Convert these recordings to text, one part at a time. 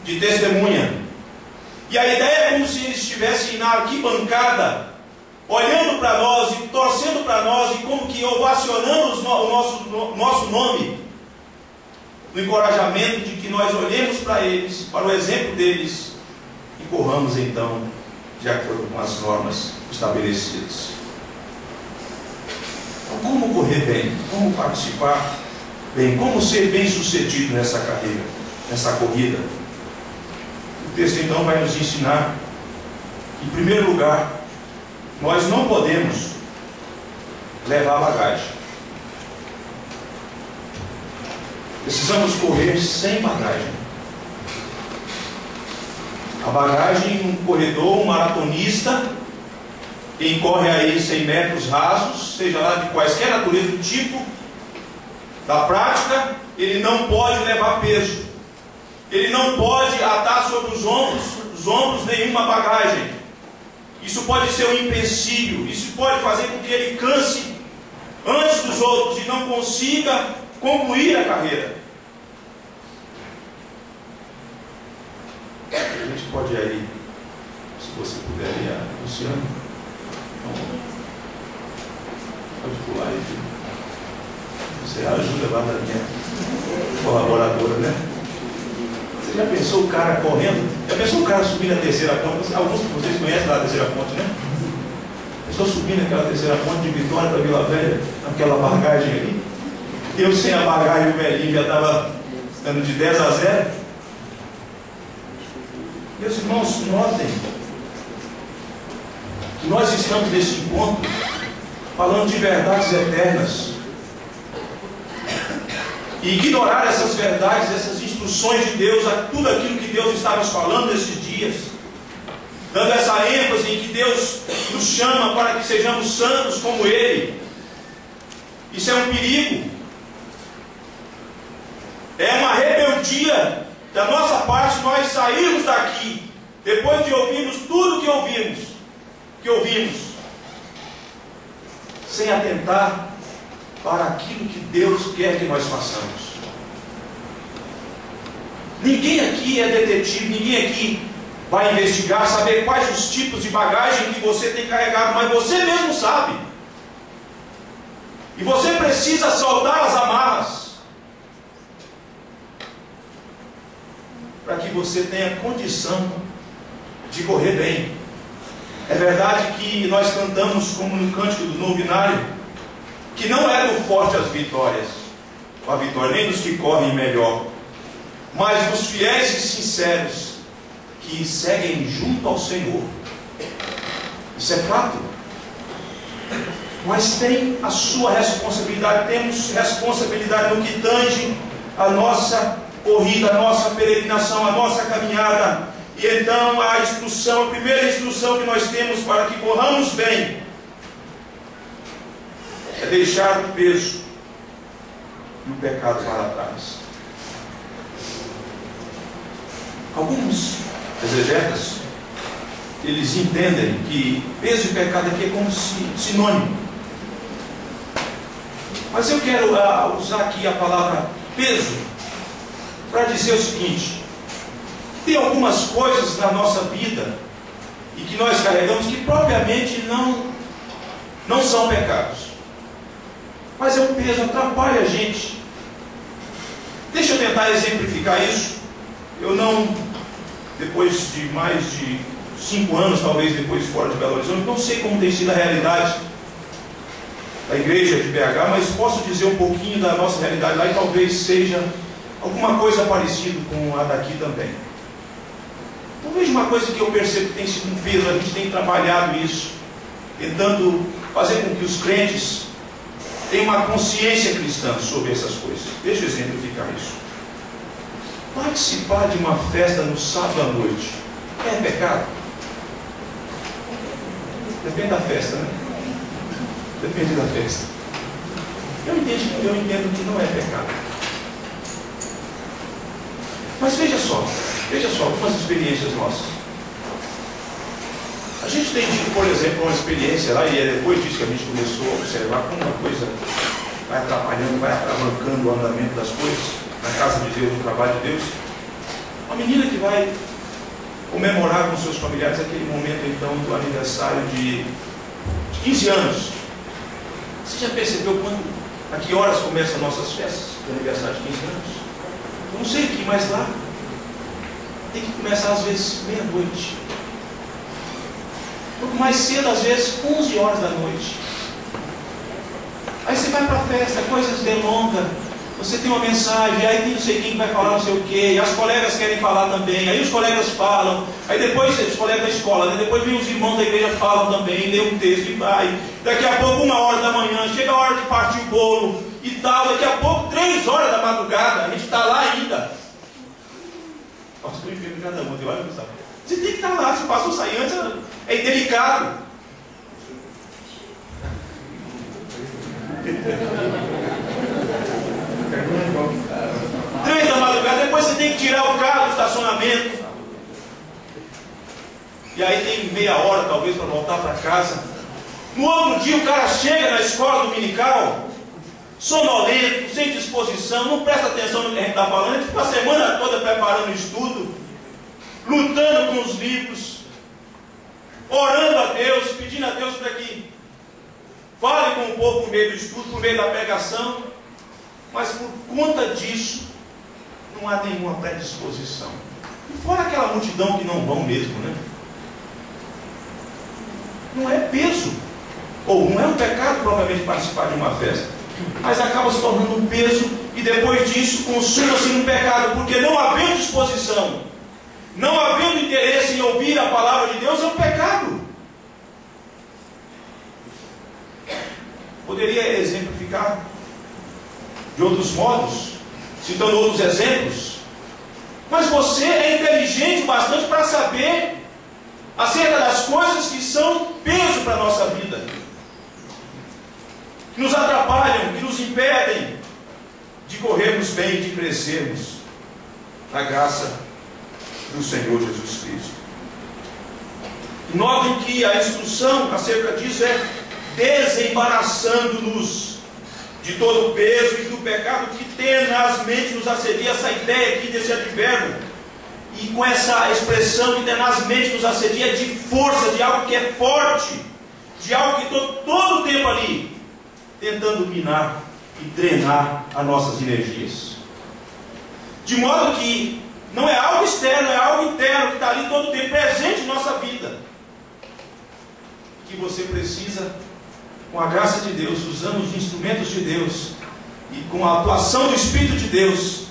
de testemunha. E a ideia é como se eles estivessem na arquibancada, olhando para nós e torcendo para nós, e como que ovacionando o nosso nome, no encorajamento de que nós olhemos para eles, para o exemplo deles, e corramos então de acordo com as normas estabelecidas. Então, como correr bem? Como participar bem? Como ser bem sucedido nessa carreira, nessa corrida? O texto então vai nos ensinar, em primeiro lugar, nós não podemos levar bagagem. Precisamos correr sem bagagem. A bagagem, um corredor, um maratonista, quem corre aí 100 metros rasos, seja lá de quaisquer natureza do tipo, da prática, ele não pode levar peso. Ele não pode atar sobre os ombros nenhuma bagagem. Isso pode ser um empecilho. Isso pode fazer com que ele canse antes dos outros e não consiga concluir a carreira. A gente pode ir aí, se você puder ir, Luciano. Pode pular aí. Você ajuda lá da minha colaboradora, né? Você já pensou o cara correndo? Já pensou o cara subindo a terceira ponte? Alguns de vocês conhecem lá a terceira ponte, né? Pensou subindo aquela terceira ponte de Vitória para Vila Velha, aquela bagagem ali? Eu sem a bagagem, o velhinho já estava dando de 10 a 0. Meus irmãos, notem que nós estamos nesse encontro falando de verdades eternas. E ignorar essas verdades, essas instruções de Deus, tudo aquilo que Deus está nos falando nesses dias, dando essa ênfase em que Deus nos chama para que sejamos santos como Ele, isso é um perigo. É uma rebeldia da nossa parte nós sairmos daqui, depois de ouvirmos tudo que ouvimos, sem atentar para aquilo que Deus quer que nós façamos. Ninguém aqui é detetive, ninguém aqui vai investigar, saber quais os tipos de bagagem que você tem carregado, mas você mesmo sabe. E você precisa soltar as amarras para que você tenha condição de correr bem. É verdade que nós cantamos, como no cântico do novinário, que não é do forte as vitórias, a vitória, nem dos que correm melhor, mas dos fiéis e sinceros que seguem junto ao Senhor. Isso é fato. Mas tem a sua responsabilidade, temos responsabilidade no que tange a nossa corrida, a nossa peregrinação, a nossa caminhada. E então a instrução, a primeira instrução que nós temos para que corramos bem é deixar o peso e o pecado para trás. Alguns exegetas, eles entendem que peso e pecado aqui é como sinônimo. Mas eu quero usar aqui a palavra peso para dizer o seguinte: tem algumas coisas na nossa vida e que nós carregamos que propriamente não são pecados, mas é um peso, atrapalha a gente. Deixa eu tentar exemplificar isso. Eu não, depois de mais de 5 anos, talvez depois fora de Belo Horizonte, não sei como tem sido a realidade da igreja de BH, mas posso dizer um pouquinho da nossa realidade lá e talvez seja alguma coisa parecida com a daqui também. Eu vejo uma coisa que eu percebo que tem sido um peso, a gente tem trabalhado isso, tentando fazer com que os crentes tenham uma consciência cristã sobre essas coisas. Deixa eu exemplificar isso. Participar de uma festa no sábado à noite é pecado? Depende da festa, né? Depende da festa. Eu entendo que não é pecado. Mas veja só algumas experiências nossas. A gente tem tido, por exemplo, uma experiência lá, e é depois disso que a gente começou a observar como uma coisa vai atrapalhando, vai atravancando o andamento das coisas, na casa de Deus, no trabalho de Deus. A menina que vai comemorar com seus familiares aquele momento então do aniversário de 15 anos. Você já percebeu a que horas começam nossas festas de aniversário de 15 anos? Eu não sei aqui, mas lá tem que começar às vezes meia-noite. Pouco mais cedo, às vezes 11 horas da noite. Aí você vai para a festa, a coisa se delonga, você tem uma mensagem, aí tem não sei quem vai falar não sei o quê, e as colegas querem falar também, aí os colegas falam, aí depois os colegas da escola, né? Depois vem os irmãos da igreja falam também, lê um texto e vai. Daqui a pouco 1h da manhã, chega a hora de partir o bolo e tal, daqui a pouco 3 horas da madrugada, a gente está lá ainda. Nossa, estou enfermo de cada um, olha, você tem que estar lá, se o pastor sair antes, é indelicado. 3 da madrugada, depois você tem que tirar o carro do estacionamento. E aí tem meia hora talvez para voltar para casa. No outro dia o cara chega na escola dominical, sonolento, sem disposição, não presta atenção no que a gente está falando, a gente fica a semana toda preparando o estudo, lutando com os livros, orando a Deus, pedindo a Deus para que fale com o povo por meio do estudo, por meio da pregação, mas por conta disso não há nenhuma predisposição. E fora aquela multidão que não vão mesmo, né? Não é peso, ou não é um pecado propriamente participar de uma festa, mas acaba se tornando um peso e depois disso consuma-se num pecado, porque não havendo disposição, não havendo interesse em ouvir a palavra de Deus, é um pecado. Poderia exemplificar de outros modos, citando outros exemplos, mas você é inteligente bastante para saber acerca das coisas que são peso para a nossa vida, que nos atrapalham, que nos impedem de corrermos bem, de crescermos na graça do Senhor Jesus Cristo. E notem que a instrução acerca disso é desembaraçando-nos de todo o peso e do pecado que tenazmente nos assedia. Essa ideia aqui desse advérbio, e com essa expressão que tenazmente nos assedia, de força, de algo que é forte, de algo que todo o tempo ali tentando minar e drenar as nossas energias, de modo que não é algo externo, é algo interno que está ali todo o tempo presente em nossa vida, que você precisa, com a graça de Deus, usando os instrumentos de Deus e com a atuação do Espírito de Deus,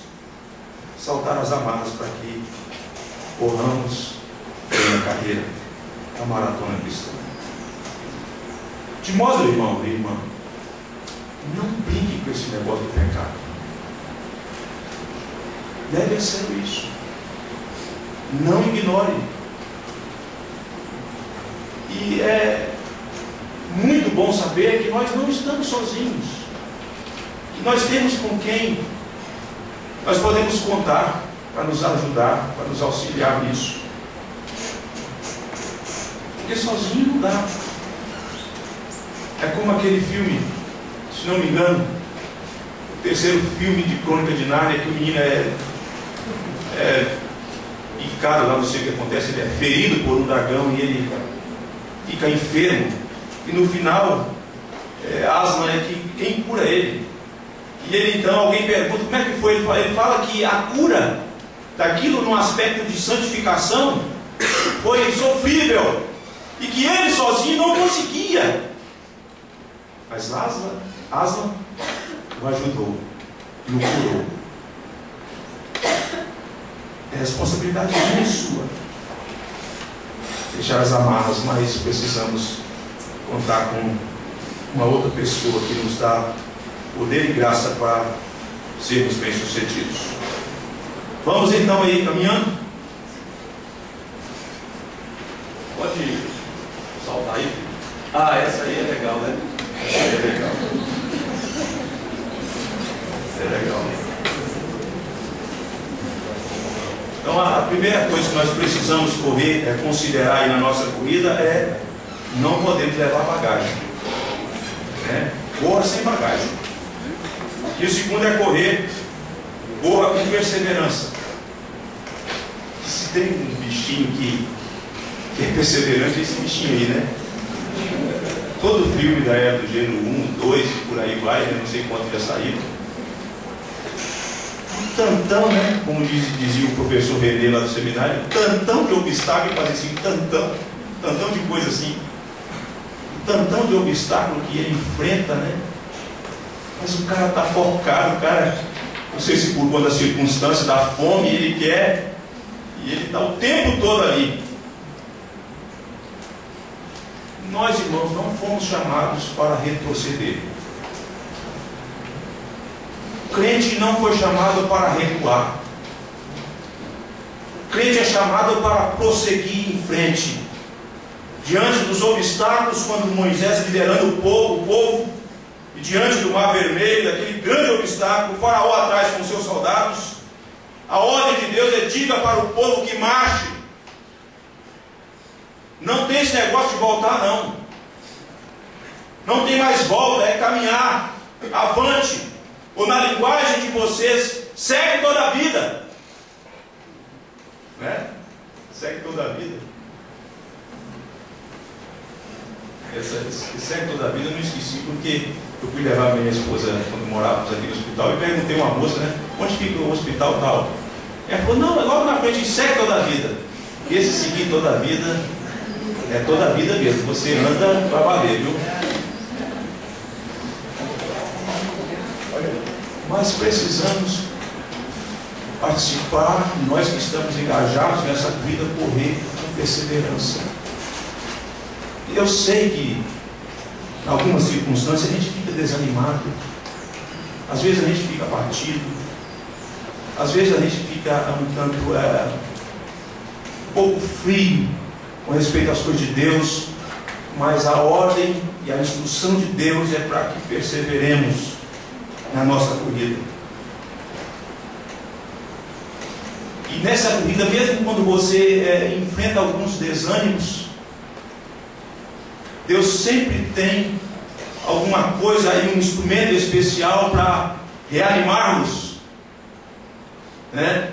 saltar as amarras para que corramos bem a carreira, a maratona cristã. De modo, irmão e irmã, não brinque com esse negócio do pecado. Deve ser isso. Não ignore. E é muito bom saber que nós não estamos sozinhos, que nós temos com quem nós podemos contar para nos ajudar, para nos auxiliar nisso, porque sozinho não dá. É como aquele filme, se não me engano, o terceiro filme de Crônica de Nárnia, que o menino é picado lá, não sei o que acontece, ele é ferido por um dragão e ele fica enfermo. E no final, Aslan é quem cura ele. E ele então, alguém pergunta como é que foi. Ele fala que a cura daquilo no aspecto de santificação foi sofrível, e que ele sozinho não conseguia. Mas Aslan o ajudou e o curou. É responsabilidade minha e sua fechar as amarras, mas precisamos contar com uma outra pessoa que nos dá poder e graça para sermos bem-sucedidos. Vamos então aí caminhando. Pode saltar aí. Ah, essa aí é legal, né? Essa aí é legal. Essa é legal. Então a primeira coisa que nós precisamos considerar aí na nossa corrida é: não podemos levar bagagem, né? Corra sem bagagem. E o segundo é corra com perseverança. tem um bichinho que é perseverante, esse bichinho aí, né? Todo filme da época do gênero 1, 2, por aí vai, né? Não sei quanto já saiu. Um tantão, né? Como dizia o professor Renê lá do seminário, tantão de obstáculo, fazia assim, tantão de coisa assim. Tantão de obstáculo que ele enfrenta, né? Mas o cara está focado, o cara, não sei se por conta da circunstância, da fome, ele quer, e ele está o tempo todo ali. Nós, irmãos, não fomos chamados para retroceder. O crente não foi chamado para recuar. O crente é chamado para prosseguir em frente. Diante dos obstáculos, quando Moisés liderando o povo, e diante do Mar Vermelho, daquele grande obstáculo, o faraó atrás com seus soldados, a ordem de Deus é: diga para o povo que marche. Não tem esse negócio de voltar, não. Não tem mais volta, é caminhar, avante. Ou na linguagem de vocês, segue toda a vida. Né? Segue toda a vida. Segue toda a vida eu não esqueci, porque eu fui levar minha esposa quando morávamos aqui no hospital e perguntei a uma moça, né? Onde fica o hospital tal? Ela falou: não, é logo na frente, segue toda a vida. Esse seguir toda a vida é toda a vida mesmo. Você anda para valer, viu? Mas precisamos participar, nós que estamos engajados nessa vida, correr com perseverança. Eu sei que em algumas circunstâncias a gente fica desanimado, às vezes a gente fica abatido, às vezes a gente fica um tanto um pouco frio com respeito às coisas de Deus, mas a ordem e a instrução de Deus é para que perseveremos na nossa corrida. E nessa corrida, mesmo quando você enfrenta alguns desânimos, Deus sempre tem alguma coisa aí, um instrumento especial para reanimarmos, né?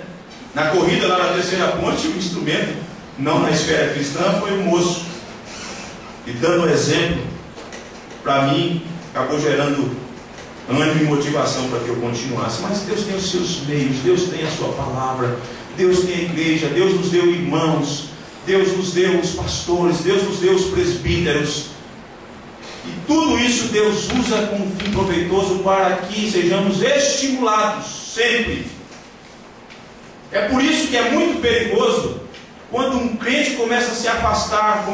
Na corrida lá na terceira ponte, o instrumento, não na esfera cristã, foi o moço, e dando exemplo para mim, acabou gerando ânimo e motivação para que eu continuasse. Mas Deus tem os seus meios, Deus tem a sua palavra, Deus tem a igreja, Deus nos deu irmãos, Deus nos deu os pastores, Deus nos deu os presbíteros, e tudo isso Deus usa com um fim proveitoso para que sejamos estimulados sempre. É por isso que é muito perigoso quando um crente começa a se afastar,